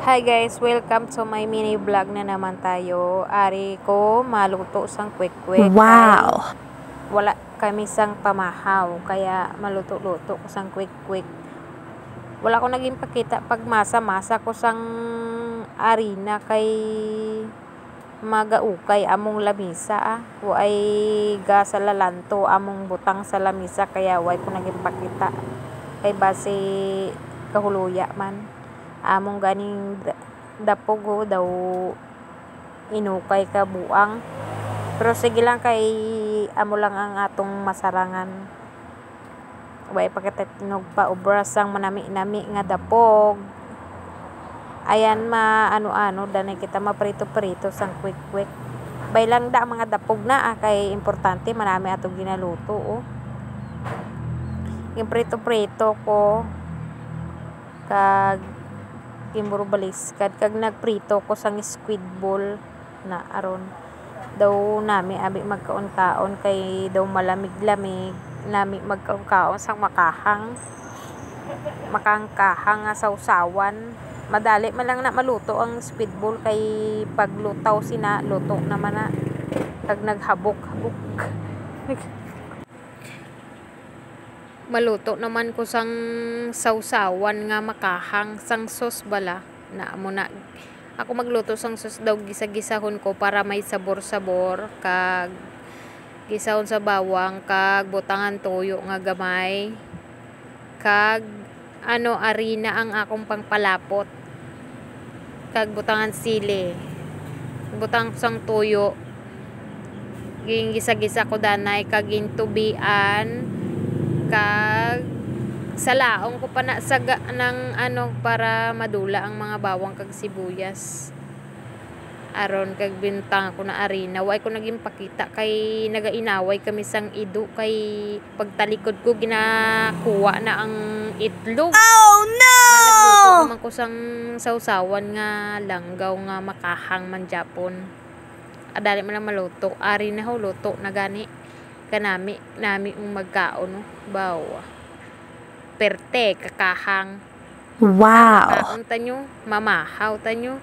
Hi guys, welcome to my mini vlog na naman tayo. Ari ko maluto sang quick-quick. Wow! Wala kami sang pamahaw, kaya maluto-luto ko sang quick-quick. Wala ko naging pakita pag masa-masa ko sang arina kay magaukay among lamisa. Way ga sa lalanto among butang sa lamisa, kaya way ko naging pakita. Kay base kahuluya man. Among ganing dapog daw inukay ka buang, pero sige lang kay amo lang ang atong masarangan. Way pagkatinog pa obras sang manami-nami nga dapog. Ayan ano danay kita maprito-prito sang quick-quick. Bay lang da mga dapog na kay importante manami atong ginaluto. Yung prito-prito ko kag kimburo baliskad kag nagprito ko sang squid ball na aron daw nami abi magkaon-kaon kay daw malamig-lamig nami magkaon-kaon sang makahang nga sawsawan. Madali man lang na maluto ang squid ball kay paglutaw sina luto naman na kag naghabok-habok. Maluto naman ko sang sawsawan nga makahang sang sauce bala na amo na ako magluto sang sauce daw gisa-gisahon ko para may sabor-sabor kag gisahon sa bawang kag butangan toyo nga gamay kag arina ang akong pangpalapot kag butangan sili butang sang toyo ging gisa-gisa ko danay kag intubian kag salaong ko pa na saga ng para madula ang mga bawang kag sibuyas aron kag bintang ko na arina. Way ko naging pakita kay nagainaway kami sang ido kay pagtalikod ko ginakuha na ang itlog. Oh no! Nagluto naman ko sang sawsawan nga langgaw nga makahang man Japon. Adali man lang maluto. Ari na ho luto na gani kanami magkaon baw perte kakahang wow kaon tanyo mamahaw tanyo